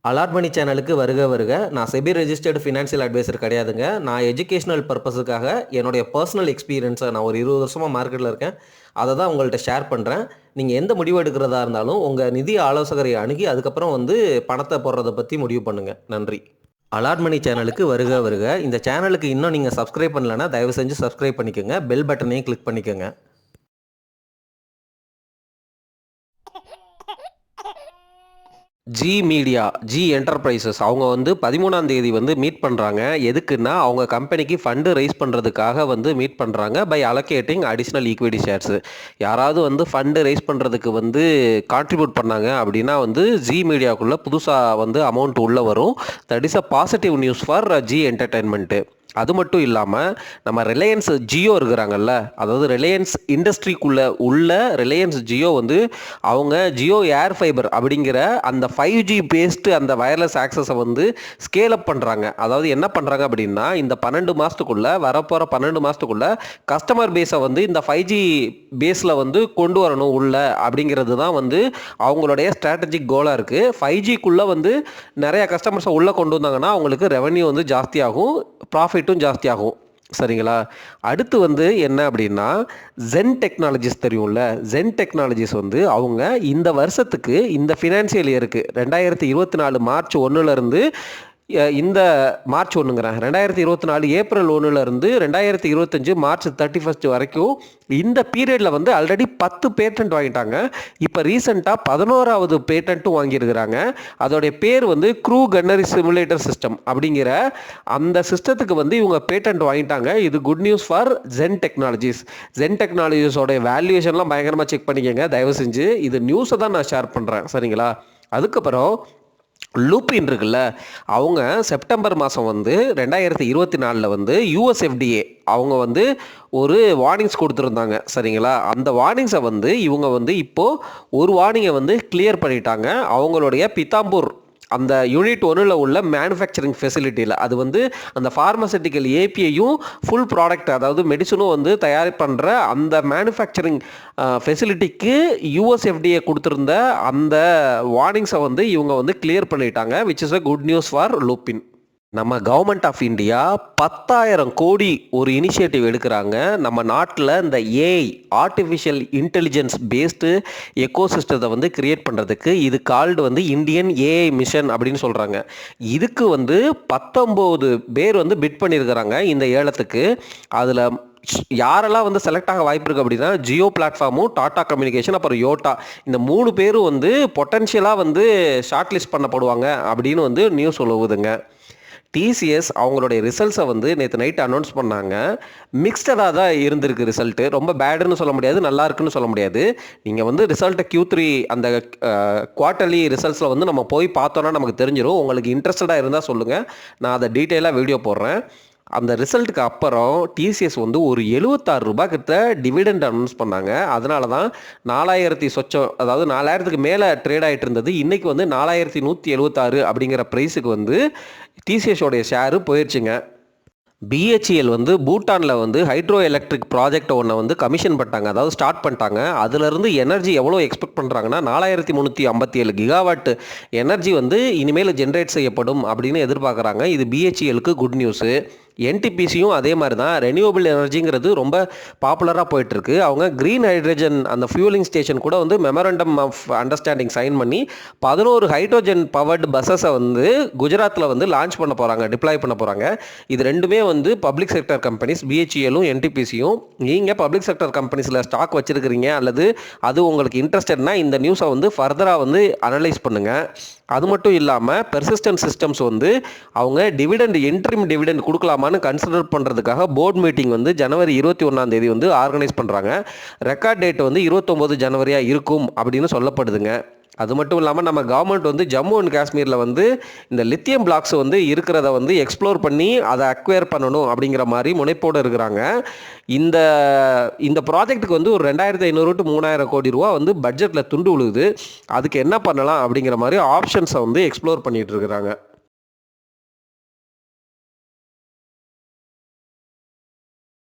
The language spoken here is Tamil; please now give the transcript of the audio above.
அலாட் மணி சேனலுக்கு வருக வருக. நான் செபி ரெஜிஸ்டர்டு ஃபினான்ஷியல் அட்வைசர் கிடையாதுங்க. நான் எஜுகேஷனல் பர்பஸுக்காக என்னுடைய பர்சனல் எக்ஸ்பீரியன்ஸை நான் ஒரு 20 வருஷமாக மார்க்கெட்டில் இருக்கேன். அதை தான் உங்கள்கிட்ட ஷேர் பண்ணுறேன். நீங்கள் எந்த முடிவு எடுக்கிறதா இருந்தாலும் உங்கள் நிதி ஆலோசகரை அணுகி அதுக்கப்புறம் பணத்தை போடுறதை பற்றி முடிவு பண்ணுங்கள். நன்றி. அலாட் மணி சேனலுக்கு வருக வருக. இந்த சேனலுக்கு இன்னும் நீங்கள் சப்ஸ்கிரைப் பண்ணலைன்னா தயவு செஞ்சு சப்ஸ்கிரைப் பண்ணிக்கோங்க. பெல் பட்டனையும் கிளிக் பண்ணிக்கோங்க. ஜி மீடியா, ஜி என்டர்பிரைசஸ் அவங்க 13ஆம் தேதி மீட் பண்ணுறாங்க. எதுக்குன்னா அவங்க கம்பெனிக்கு ஃபண்டு ரைஸ் பண்ணுறதுக்காக மீட் பண்ணுறாங்க. By allocating additional equity shares. யாராவது ஃபண்டு ரைஸ் பண்ணுறதுக்கு கான்ட்ரிபியூட் பண்ணாங்க அப்படின்னா ஜி மீடியாவுக்குள்ளே புதுசாக அமௌண்ட் உள்ளே வரும். That is a positive news for Zee entertainment. அது மட்டும் இல்லாமல் நம்ம ரிலையன்ஸ் ஜியோ இருக்கிறாங்கல்ல, அதாவது ரிலையன்ஸ் இண்டஸ்ட்ரிக்குள்ளே உள்ள ரிலையன்ஸ் ஜியோ அவங்க ஜியோ ஏர் ஃபைபர் அப்படிங்கிற அந்த 5G பேஸ்டு அந்த வயர்லெஸ் ஆக்சஸை ஸ்கேல் அப் பண்ணுறாங்க. அதாவது என்ன பண்ணுறாங்க அப்படின்னா, இந்த 12 மாதத்துக்குள்ளே வரப்போகிற 12 மாதத்துக்குள்ளே கஸ்டமர் பேஸை இந்த 5G பேஸில் கொண்டு வரணும் உள்ள அப்படிங்கிறது தான் அவங்களுடைய ஸ்ட்ராட்டஜிக் கோலாக இருக்குது. 5Gக்குள்ளே நிறைய கஸ்டமர்ஸை உள்ளே கொண்டு வந்தாங்கன்னா அவங்களுக்கு ரெவன்யூ ஜாஸ்தியாகும், ப்ராஃபிட்டும் ஜாஸ்தியாகும். சரிங்களா? அடுத்து என்ன அப்படின்னா, ஜென் டெக்னாலஜிஸ் தெரியும்ல. ஜென் டெக்னாலஜிஸ் அவங்க இந்த வருஷத்துக்கு இந்த ஃபினான்ஷியல் இயருக்கு 2024 மார்ச் 1லேருந்து இந்த மார்ச் 2024 ஏப்ரல் 1லேருந்து 2025 மார்ச் 31 வரைக்கும் இந்த பீரியடில் ஆல்ரெடி 10 பேட்டன்ட் வாங்கிட்டாங்க. இப்போ ரீசெண்டாக 11வது பேட்டன்ட்டும் வாங்கியிருக்கிறாங்க. அதோடைய பேர் க்ரூ கன்னரி சிமுலேட்டர் சிஸ்டம் அப்படிங்கிற அந்த சிஸ்டத்துக்கு இவங்க பேட்டன்ட் வாங்கிட்டாங்க. இது good news for Zen technologies. Zen டெக்னாலஜிஸோடைய வேல்யூவேஷன்லாம் பயங்கரமாக செக் பண்ணிக்கோங்க தயவு செஞ்சு. இது நியூஸை தான் நான் ஷேர் பண்ணுறேன். சரிங்களா? அதுக்கப்புறம் லூப்பின் இருக்குல்ல, அவங்க செப்டம்பர் மாதம் 2024 யூஎஸ்எஃப்டிஏ அவங்க ஒரு வார்னிங்ஸ் கொடுத்துருந்தாங்க. சரிங்களா? அந்த வார்னிங்ஸை இவங்க இப்போது ஒரு வார்னிங்கை கிளியர் பண்ணிட்டாங்க. அவங்களுடைய பித்தாம்பூர் அந்த யூனிட் 1ல் உள்ள மேனுஃபேக்சரிங் ஃபெசிலிட்டியில். அது அந்த ஃபார்மசூட்டிக்கல் ஏபிஐயும் ஃபுல் ப்ராடக்ட், அதாவது மெடிசனும் தயார் பண்ணுற அந்த மேனுஃபேக்சரிங் ஃபெசிலிட்டிக்கு யூஎஸ்எஃப்டிஏ கொடுத்துருந்த அந்த வார்னிங்ஸை இவங்க கிளியர் பண்ணிட்டாங்க. Which is a good news for லூப்பின். நம்ம கவர்மெண்ட் ஆஃப் இந்தியா 10,000 கோடி ஒரு இனிஷியேட்டிவ் எடுக்கிறாங்க. நம்ம நாட்டில் இந்த ஏஐ ஆர்டிஃபிஷியல் இன்டெலிஜென்ஸ் பேஸ்டு எக்கோசிஸ்டத்தை கிரியேட் பண்ணுறதுக்கு. இது கால்டு இந்தியன் ஏஐ மிஷன் அப்படின்னு சொல்கிறாங்க. இதுக்கு 19 பேர் பிட் பண்ணியிருக்கிறாங்க இந்த ஏலத்துக்கு. அதில் யாரெல்லாம் செலக்ட் ஆக வாய்ப்பு இருக்குது அப்படின்னா, ஜியோ பிளாட்ஃபார்மும், டாடா கம்யூனிகேஷன், அப்புறம் யோட்டா, இந்த 3 பேரும் பொட்டன்ஷியலாக ஷார்ட் லிஸ்ட் பண்ணப்படுவாங்க அப்படின்னு நியூஸ் சொல்லுவதுங்க. டிசிஎஸ் அவங்களுடைய ரிசல்ட்ஸை நேற்று நைட் அனௌன்ஸ் பண்ணாங்க. மிக்ஸ்டடாக தான் இருந்திருக்கு ரிசல்ட்டு. ரொம்ப பேடுன்னு சொல்ல முடியாது, நல்லா இருக்குன்னு சொல்ல முடியாது. நீங்கள் ரிசல்ட்டை Q3 அந்த குவார்ட்டர்லி ரிசல்ட்ஸில் நம்ம போய் பார்த்தோன்னா நமக்கு தெரிஞ்சிடும். உங்களுக்கு இன்ட்ரெஸ்டடாக இருந்தால் சொல்லுங்கள், நான் அதை டீட்டெயிலாக வீடியோ போடுறேன். அந்த ரிசல்ட்டுக்கு அப்புறம் டிசிஎஸ் ஒரு 76 ரூபாய் கிட்ட டிவிடெண்ட் அனௌன்ஸ் பண்ணாங்க. அதனால தான் 4000 சொச்சம், அதாவது 4000க்கு மேலே ட்ரேட் ஆகிட்டு இருந்தது. இன்றைக்கி 4176 அப்படிங்கிற ப்ரைஸுக்கு டிசிஎஸோடைய ஷேரு போயிடுச்சுங்க. பிஹெச்இஎல் பூட்டானில் ஹைட்ரோ எலக்ட்ரிக் ப்ராஜெக்ட் ஒன்று கமிஷன் பண்ணிட்டாங்க, அதாவது ஸ்டார்ட் பண்ணிட்டாங்க. அதுலேருந்து எனர்ஜி எவ்வளோ எக்ஸ்பெக்ட் பண்ணுறாங்கன்னா 4357 கிகாவாட் எனர்ஜி இனிமேல் ஜென்ரேட் செய்யப்படும் அப்படின்னு எதிர்பார்க்குறாங்க. இது பிஹெச்இஎலுக்கு குட் நியூஸு. என்டிபிசியும் அதே மாதிரி தான். ரெனியூவபிள் எனர்ஜிங்கிறது ரொம்ப பாப்புலராக போயிட்டுருக்கு. அவங்க க்ரீன் ஹைட்ரஜன் அந்த ஃபியூலிங் ஸ்டேஷன் கூட மெமரண்டம் ஆஃப் அண்டர்ஸ்டாண்டிங் சைன் பண்ணி 11 ஹைட்ரோஜன் பவர்டு பஸ்ஸஸை குஜராத்தில் லான்ச் பண்ண போகிறாங்க, டிப்ளாய் பண்ண போகிறாங்க. இது ரெண்டுமே பப்ளிக் செக்டர் கம்பெனிஸ், பிஹெச்இஎலும் என்டிபிசியும். நீங்கள் பப்ளிக் செக்டர் கம்பெனிஸில் ஸ்டாக் வச்சுருக்கிறீங்க அல்லது அது உங்களுக்கு இன்ட்ரெஸ்டட்னா இந்த நியூஸை ஃபர்தராக அனலைஸ் பண்ணுங்கள். அது மட்டும் இல்லாமல் பெர்சிஸ்டன்ட் சிஸ்டம்ஸ் அவங்க டிவிடெண்ட் இன்ட்ரிம் டிவிடெண்ட் கொடுக்கலாமான்னு கன்சிடர் பண்ணுறதுக்காக போர்ட் மீட்டிங் ஜனவரி 21ஆம் தேதி ஆர்கனைஸ் பண்ணுறாங்க. ரெக்கார்ட் டேட் 29 ஜனவரியாக இருக்கும் அப்படின்னு சொல்லப்படுதுங்க. அது மட்டும் இல்லாமல் நம்ம கவர்மெண்ட் ஜம்மு அண்ட் காஷ்மீரில் இந்த லித்தியம் பிளாக்ஸ் இருக்கிறத எக்ஸ்ப்ளோர் பண்ணி அதை அக்வயர் பண்ணணும் அப்படிங்கிற மாதிரி முனைப்போடு இருக்கிறாங்க. இந்த ப்ராஜெக்ட்டுக்கு ஒரு 2500 to 3000 கோடி ரூபா பட்ஜெட்டில் துண்டு விழுகுது. அதுக்கு என்ன பண்ணலாம் அப்படிங்கிற மாதிரி ஆப்ஷன்ஸை எக்ஸ்ப்ளோர் பண்ணிகிட்டு இருக்கிறாங்க.